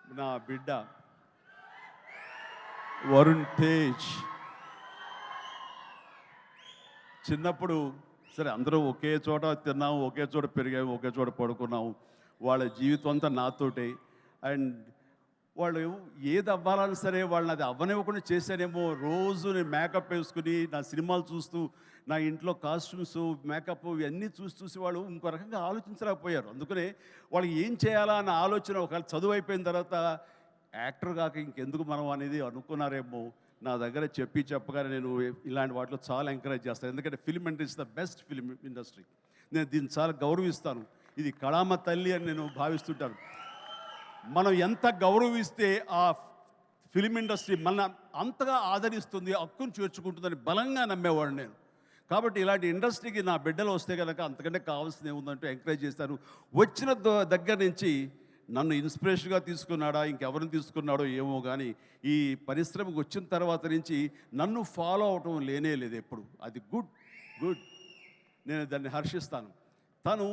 నా బిడ్డ వరుణ్ తేజ్. చిన్నప్పుడు సరే అందరూ ఒకే చోట తిన్నాము, ఒకే చోట పెరిగాము, ఒకే చోట పడుకున్నాము. వాళ్ళ జీవితం అంతా నాతోటే. అండ్ వాళ్ళు ఏది అవ్వాలన్నా సరే వాళ్ళని అది అవ్వనివ్వకుండా చేశానేమో. రోజు నేను మేకప్ వేసుకుని నా సినిమాలు చూస్తూ, నా ఇంట్లో కాస్ట్యూమ్స్, మేకప్ ఇవన్నీ చూసి చూసి వాళ్ళు ఇంకో రకంగా ఆలోచించలేకపోయారు. అందుకనే వాళ్ళకి ఏం చేయాలా అన్న ఆలోచన ఒకవేళ చదువు అయిపోయిన తర్వాత యాక్టర్ కాక ఇంకెందుకు మనం అనేది అనుకున్నారేమో. నా దగ్గర చెప్పగానే నేను ఇలాంటి వాటిలో చాలా ఎంకరేజ్ చేస్తాను. ఎందుకంటే film industry the best film industry. నేను దీన్ని చాలా గౌరవిస్తాను. ఇది కళామ తల్లి అని నేను భావిస్తుంటాను. మనం ఎంత గౌరవిస్తే ఆ ఫిల్మ్ ఇండస్ట్రీ మన అంతగా ఆదరిస్తుంది, హక్కును చేర్చుకుంటుందని బలంగా నమ్మేవాడు నేను. కాబట్టి ఇలాంటి ఇండస్ట్రీకి నా బిడ్డలు వస్తే కనుక అంతకంటే కావాల్సింది ఏముందంటూ ఎంకరేజ్ చేశాను. వచ్చిన దగ్గర నుంచి నన్ను ఇన్స్పిరేషన్గా తీసుకున్నాడా, ఇంకెవరిని తీసుకున్నాడో ఏమో కానీ ఈ పరిశ్రమకు వచ్చిన తర్వాత నుంచి నన్ను ఫాలో అవటం లేనే లేదు ఎప్పుడు. అది గుడ్. నేను దాన్ని హర్షిస్తాను. తను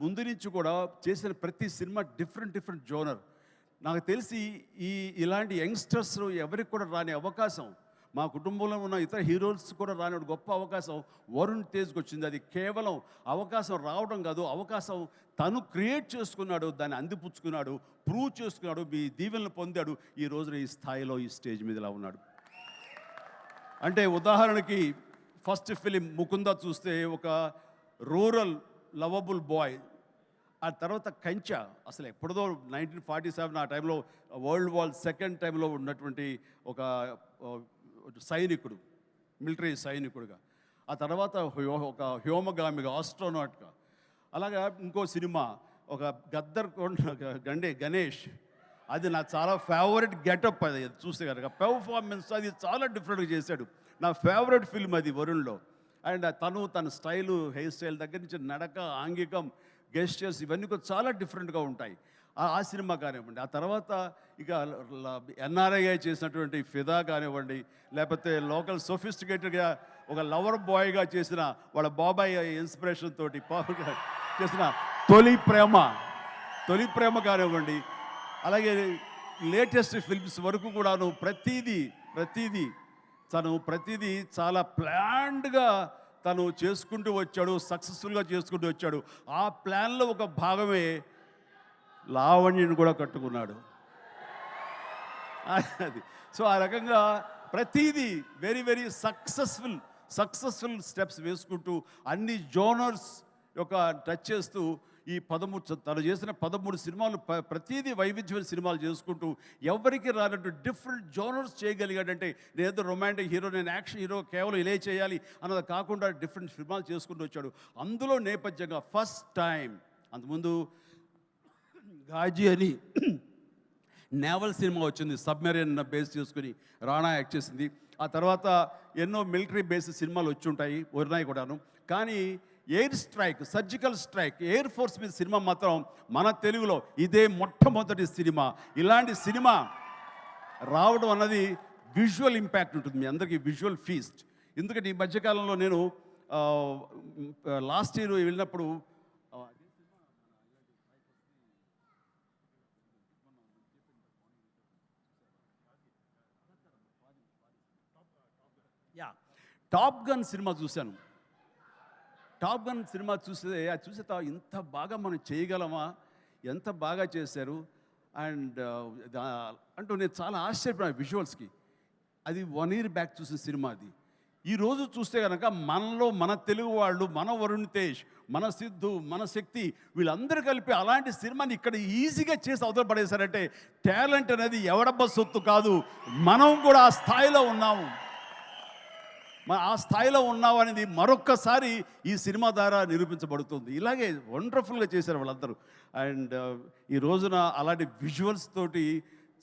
ముందు నుంచి కూడా చేసిన ప్రతి సినిమా డిఫరెంట్ జోనర్. నాకు తెలిసి ఇలాంటి యంగ్స్టర్స్ ఎవరికి కూడా రాని అవకాశం, మా కుటుంబంలో ఉన్న ఇతర హీరోస్ కూడా రాని గొప్ప అవకాశం వరుణ్ తేజ్కి వచ్చింది. అది కేవలం అవకాశం రావడం కాదు, అవకాశం తను క్రియేట్ చేసుకున్నాడు, దాన్ని అందిపుచ్చుకున్నాడు, ప్రూవ్ చేసుకున్నాడు, మీ దీవెనలు పొందాడు. ఈ రోజున ఈ స్థాయిలో ఈ స్టేజ్ మీద ఇలా ఉన్నాడు. అంటే ఉదాహరణకి ఫస్ట్ ఫిలిం ముకుంద చూస్తే ఒక రూరల్ లవబుల్ బాయ్. ఆ తర్వాత కంచా, అసలు ఎప్పుడుదో 1947 ఆ టైంలో వరల్డ్ వార్ సెకండ్ టైంలో ఉన్నటువంటి ఒక సైనికుడు, మిలిటరీ సైనికుడుగా. ఆ తర్వాత ఒక హ్యోమగామిగా, ఆస్ట్రోనాట్గా. అలాగా ఇంకో సినిమా ఒక గద్దర్ గణేష్. అది నా చాలా ఫేవరెట్ గెటప్. అది చూస్తే కనుక పెర్ఫార్మెన్స్ అది చాలా డిఫరెంట్గా చేశాడు. నా ఫేవరెట్ ఫిల్మ్ అది వరుణ్లో. అండ్ తన స్టైలు, హెయిర్ స్టైల్ దగ్గర నుంచి నడక, ఆంగికం, గెస్టర్స్ ఇవన్నీ కూడా చాలా డిఫరెంట్గా ఉంటాయి. ఆ సినిమా కానివ్వండి. ఆ తర్వాత ఇక ఎన్ఆర్ఐ చేసినటువంటి ఫిదా కానివ్వండి, లేకపోతే లోకల్ సోఫిస్టికేటెడ్గా ఒక లవర్ బాయ్గా చేసిన వాళ్ళ బాబాయ్ ఇన్స్పిరేషన్ తోటి చేసిన తొలి ప్రేమ కానివ్వండి. అలాగే లేటెస్ట్ ఫిల్మ్స్ వరకు కూడాను ప్రతిదీ చాలా ప్లాన్డ్గా తను చేసుకుంటూ వచ్చాడు, సక్సెస్ఫుల్గా చేసుకుంటూ వచ్చాడు. ఆ ప్లాన్లో ఒక భాగమే లావణ్యను కూడా కట్టుకున్నాడు. అది సో ఆ రకంగా ప్రతిదీ వెరీ సక్సెస్ఫుల్ స్టెప్స్ వేసుకుంటూ అన్ని జోనర్స్ యొక్క టచ్ చేస్తూ తను చేసిన 13 సినిమాలు ప్రతిదీ వైవిధ్యమైన సినిమాలు చేసుకుంటూ ఎవరికి రానట్టు డిఫరెంట్ జోనర్స్ చేయగలిగాడంటే, నేనేదో రొమాంటిక్ హీరో, నేను యాక్షన్ హీరో, కేవలం ఇలా చేయాలి అన్నది కాకుండా డిఫరెంట్ సినిమాలు చేసుకుంటూ వచ్చాడు. అందులో నేపథ్యంగా ఫస్ట్ టైం అంతకుముందు గాజీ అని నేవల్ సినిమా వచ్చింది, సబ్మెరీన్ బేస్ చేసుకుని రాణా యాక్ట్ చేసింది. ఆ తర్వాత ఎన్నో మిలిటరీ బేస్ సినిమాలు వచ్చి ఉంటాయి, ఉన్నాయి కూడాను. కానీ air strike, surgical strike, air force మీద సినిమా మాత్రం మన తెలుగులో ఇదే మొట్టమొదటి సినిమా. ఇలాంటి సినిమా రావడం అన్నది విజువల్ ఇంపాక్ట్ ఉంటుంది, మీ అందరికీ విజువల్ ఫీస్ట్. ఎందుకంటే ఈ మధ్యకాలంలో నేను లాస్ట్ ఇయర్ వెళ్ళినప్పుడు టాప్ గన్ సినిమా చూశాను. టాప్ గన్ సినిమా చూసే ఇంత బాగా మనం చేయగలమా, ఎంత బాగా చేశారు అండ్ అంటూ నేను చాలా ఆశ్చర్యపోయాను విజువల్స్కి. అది 1 year బ్యాక్ చూసిన సినిమా అది. ఈరోజు చూస్తే కనుక మనలో మన తెలుగు వాళ్ళు, మన వరుణ్ తేజ్, మన సిద్ధు, మన శక్తి వీళ్ళందరూ కలిపి అలాంటి సినిమాని ఇక్కడ ఈజీగా చేసి అవతల పడేశారంటే టాలెంట్ అనేది ఎవడబ్బ సొత్తు కాదు. మనం కూడా ఆ స్థాయిలో ఉన్నాము. ఆ స్థాయిలో ఉన్నావు అనేది మరొక్కసారి ఈ సినిమా ద్వారా నిరూపించబడుతుంది. ఇలాగే వండర్ఫుల్గా చేశారు వాళ్ళందరూ. అండ్ ఈ రోజున అలాంటి విజువల్స్ తోటి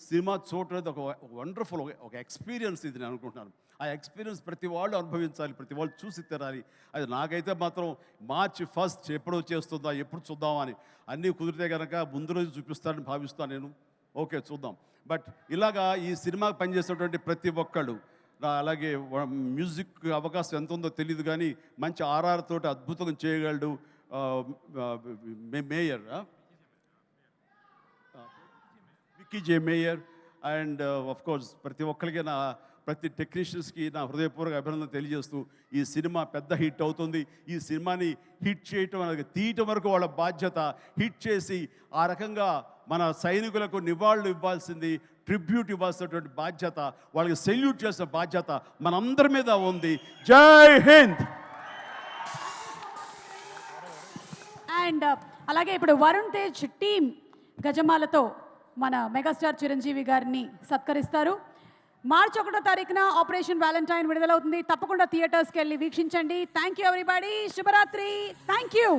సినిమా చూడలేదు ఒక వండర్ఫుల్ ఒక ఎక్స్పీరియన్స్ ఇది నేను అనుకుంటున్నాను. ఆ ఎక్స్పీరియన్స్ ప్రతి వాళ్ళు అనుభవించాలి, ప్రతి వాళ్ళు చూసి తినాలి. అది నాకైతే మాత్రం March 1 ఎప్పుడో చేస్తుందా, ఎప్పుడు చూద్దామా అని అన్నీ కుదిరితే కనుక ముందు రోజు చూపిస్తానని భావిస్తాను నేను. ఓకే చూద్దాం. బట్ ఇలాగా ఈ సినిమాకి పనిచేసేటువంటి ప్రతి ఒక్కళ్ళు, అలాగే మ్యూజిక్ అవకాశం ఎంత ఉందో తెలియదు కానీ మంచి ఆర్ఆర్ తోటి అద్భుతంగా చేయగలడు mayor Vicky J mayor and of course ప్రతి ఒక్కరికి ప్రతి టెక్నీషియన్స్కి నా హృదయపూర్వక అభినందన తెలియజేస్తూ ఈ సినిమా పెద్ద హిట్ అవుతుంది. ఈ సినిమాని హిట్ చేయటం అనేది తీయటం వరకు వాళ్ళ బాధ్యత. హిట్ చేసి ఆ రకంగా మన సైనికులకు నివాళులు ఇవ్వాల్సింది, ట్రిబ్యూట్ ఇవ్వాల్సినటువంటి బాధ్యత, వాళ్ళకి సెల్యూట్ చేసిన బాధ్యత మనందరి మీద ఉంది. జై హింద్. అండ్ అలాగే ఇప్పుడు వరుణ్ తేజ్ టీమ్ గజమాలతో మన మెగాస్టార్ చిరంజీవి గారిని సత్కరిస్తారు. మార్చి 1వ తారీఖున ఆపరేషన్ వ్యాలంటైన్ విడుదలవుతుంది. తప్పకుండా థియేటర్స్కి వెళ్ళి వీక్షించండి. Thank you everybody. శుభరాత్రి. Thank you.